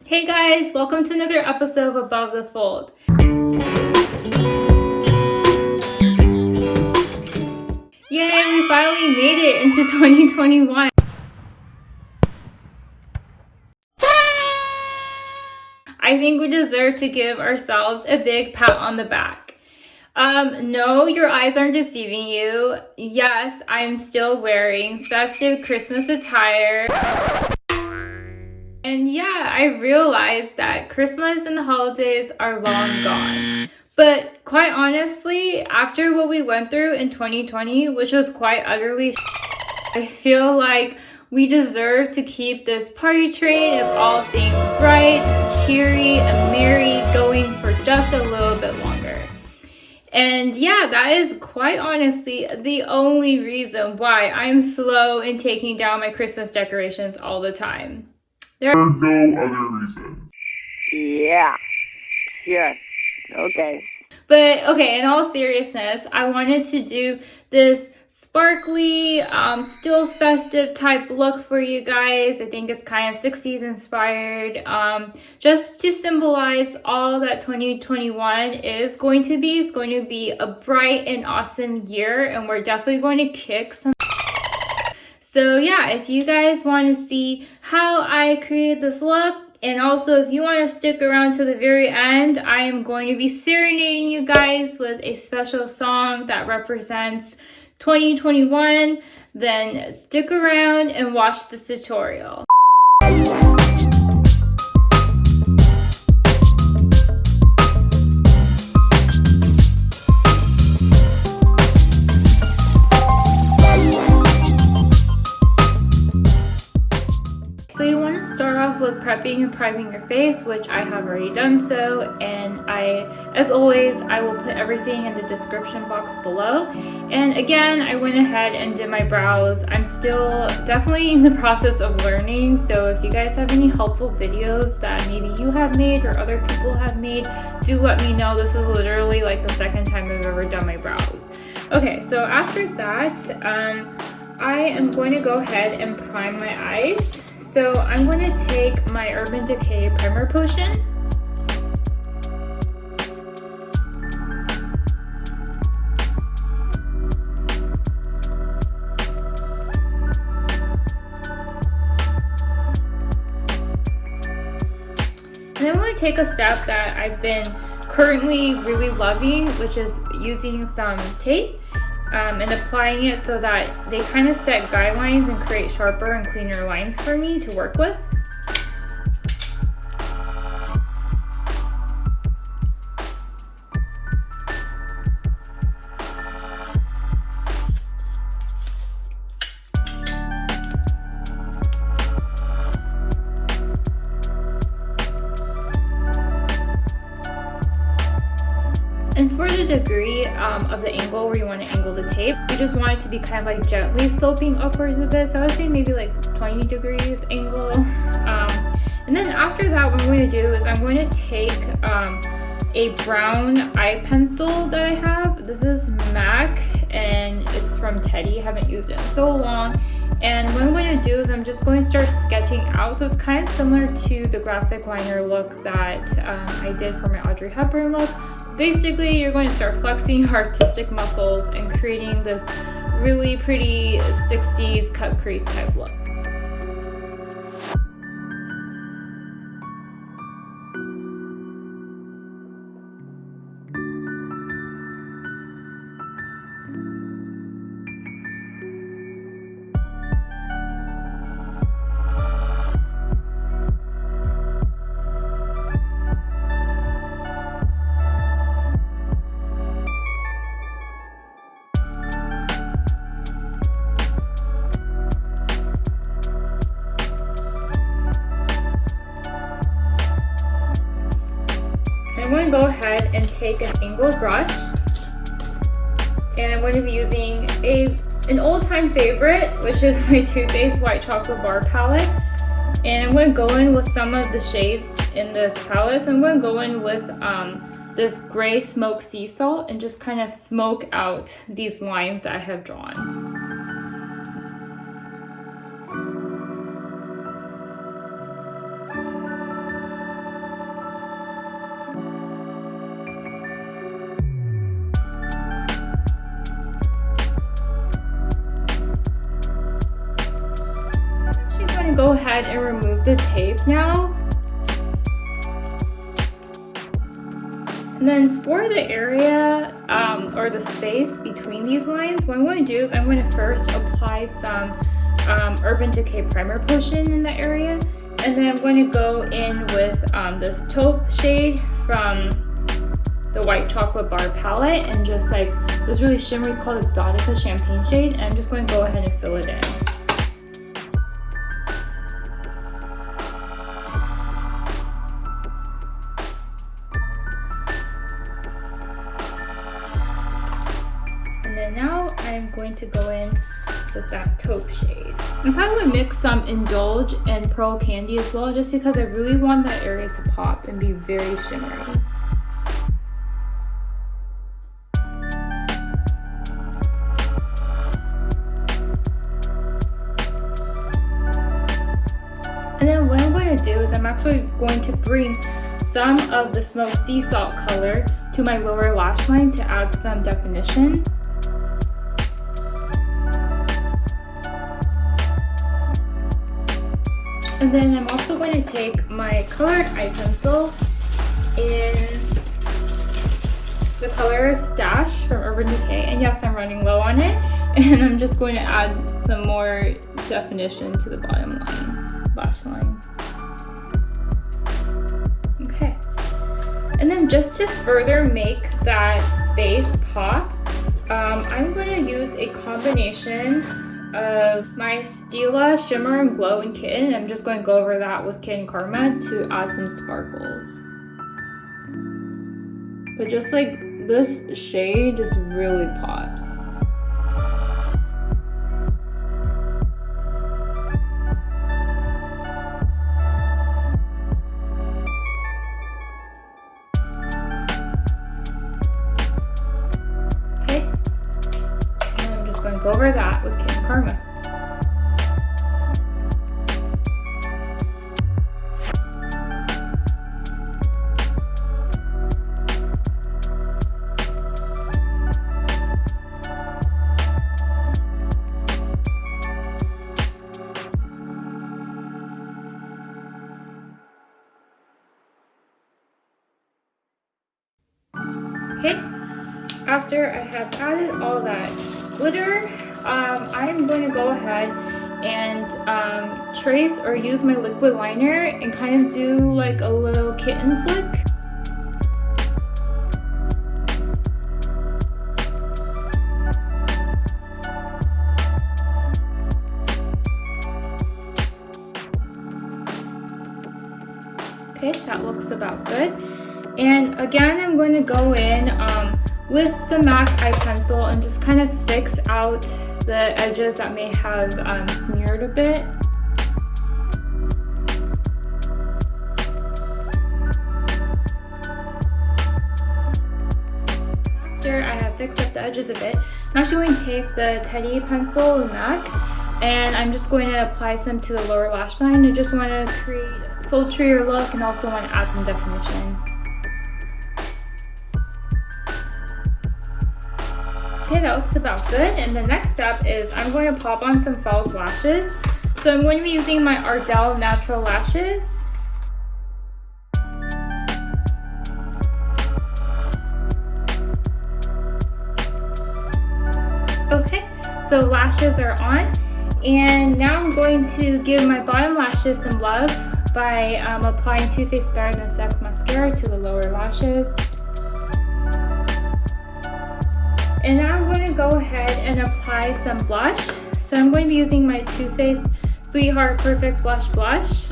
Hey guys, welcome to another episode of Above the Fold. Yay, we finally made it into 2021. I think we deserve to give ourselves a big pat on the back. No, your eyes aren't deceiving you. Yes, I'm still wearing festive Christmas attire. And yeah, I realized that Christmas and the holidays are long gone. But quite honestly, after what we went through in 2020, which was quite utterly I feel like we deserve to keep this party train of all things bright, cheery, and merry going for just a little bit longer. And yeah, that is quite honestly the only reason why I'm slow in taking down my Christmas decorations all the time. There are no other reason. Yeah. Okay. But okay, in all seriousness, I wanted to do this sparkly, still festive type look for you guys. I think it's kind of 60s inspired, just to symbolize all that 2021 is going to be. It's going to be a bright and awesome year, and we're definitely going to kick some. So yeah, if you guys want to see how I created this look, and also if you want to stick around to the very end, I am going to be serenading you guys with a special song that represents 2021, then stick around and watch this tutorial. So you want to start off with prepping and priming your face, which I have already done so, and as always, I will put everything in the description box below. And again, I went ahead and did my brows. I'm still definitely in the process of learning, so if you guys have any helpful videos that maybe you have made or other people have made, do let me know. This is literally like the second time I've ever done my brows. Okay, so after that, I am going to go ahead and prime my eyes. So I'm going to take my Urban Decay primer potion. And I'm going to take a step that I've been currently really loving, which is using some tape. And applying it so that they kind of set guidelines and create sharper and cleaner lines for me to work with. And for the degree of the angle where you want to angle the tape, you just want it to be kind of like gently sloping upwards a bit. So I would say maybe like 20 degrees angle. And then after that, what I'm going to do is I'm going to take a brown eye pencil that I have. This is MAC and it's from Teddy. I haven't used it in so long. And what I'm going to do is I'm just going to start sketching out. So it's kind of similar to the graphic liner look that I did for my Audrey Hepburn look. Basically, you're going to start flexing your artistic muscles and creating this really pretty 60s cut crease type look. I'm going to go ahead and take an angled brush, and I'm going to be using an old-time favorite, which is my Too Faced White Chocolate Bar palette. And I'm going to go in with some of the shades in this palette. So I'm going to go in with this gray smoked sea salt and just kind of smoke out these lines that I have drawn. ahead and remove the tape now. And then for the area or the space between these lines, what I'm going to do is I'm going to first apply some Urban Decay primer potion in the area. And then I'm going to go in with this taupe shade from the White Chocolate Bar palette, and just like this really shimmery, it's called Exotica Champagne shade, and I'm just going to go ahead and fill it in. And then now I'm going to go in with that taupe shade. I'm probably going to mix some Indulge and Pearl Candy as well, just because I really want that area to pop and be very shimmery. And then what I'm going to do is I'm actually going to bring some of the Smoked Sea Salt color to my lower lash line to add some definition. And then I'm also going to take my colored eye pencil in the color Stash from Urban Decay, and yes, I'm running low on it, and I'm just going to add some more definition to the bottom line, lash line. Okay, and then just to further make that space pop, I'm going to use a combination of my Stila Shimmer and Glow in Kitten. I'm just going to go over that with Kitten Karma to add some sparkles. But just like this shade just really pops. Okay, and I'm just going to go over that with Kitten Karma. Okay, after I have added all that glitter, I'm going to go ahead and trace or use my liquid liner and kind of do like a little kitten flick. Okay, that looks about good. And again, I'm going to go in with the MAC eye pencil and just kind of fix out the edges that may have smeared a bit. After I have fixed up the edges a bit, I'm actually going to take the Teddy pencil, the MAC, and I'm just going to apply some to the lower lash line. I just want to create a sultrier look and also want to add some definition. Okay, that looks about good. And the next step is I'm going to pop on some false lashes. So I'm going to be using my Ardell Natural Lashes. Okay, so lashes are on. And now I'm going to give my bottom lashes some love by applying Too Faced Better Than Sex Mascara to the lower lashes. And now I'm going to go ahead and apply some blush. So I'm going to be using my Too Faced Sweetheart Perfect Blush Blush.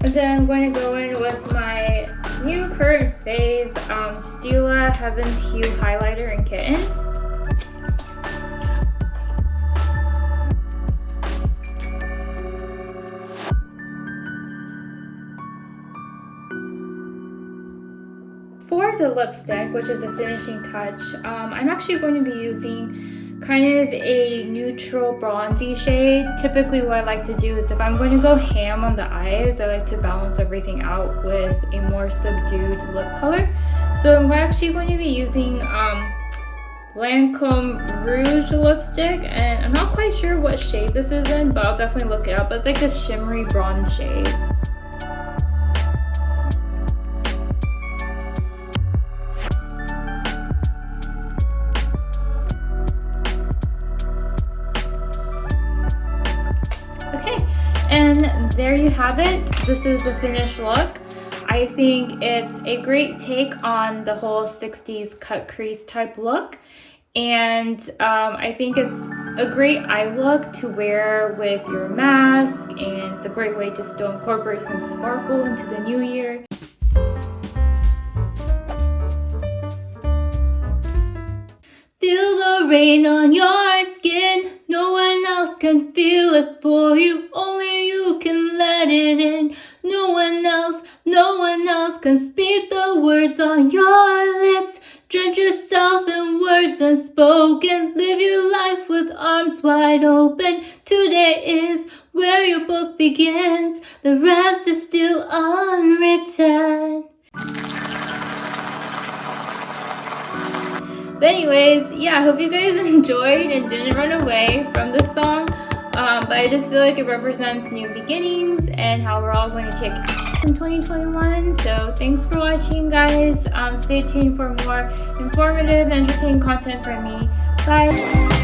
And then I'm going to go in with my new current fave, Stila Heaven's Hue Highlighter in Kitten. For the lipstick, which is a finishing touch, I'm actually going to be using kind of a neutral bronzy shade. Typically what I like to do is if I'm going to go ham on the eyes, I like to balance everything out with a more subdued lip color. So I'm actually going to be using Lancome Rouge lipstick, and I'm not quite sure what shade this is in, but I'll definitely look it up. It's like a shimmery bronze shade. Okay, and there you have it. This is the finished look. I think it's a great take on the whole 60s cut crease type look. And I think it's a great eye look to wear with your mask, and it's a great way to still incorporate some sparkle into the new year. Feel the rain on your skin, no one else can feel it for you, only you can let it in. No one else can speak the words on your lips. Drench yourself in words unspoken, live your life with arms wide open. Today is where your book begins, the rest is still unwritten. But anyways, yeah, I hope you guys enjoyed and didn't run away from this song. But I just feel like it represents new beginnings and how we're all going to kick ass in 2021. So thanks for watching, guys. Stay tuned for more informative, entertaining content from me. Bye.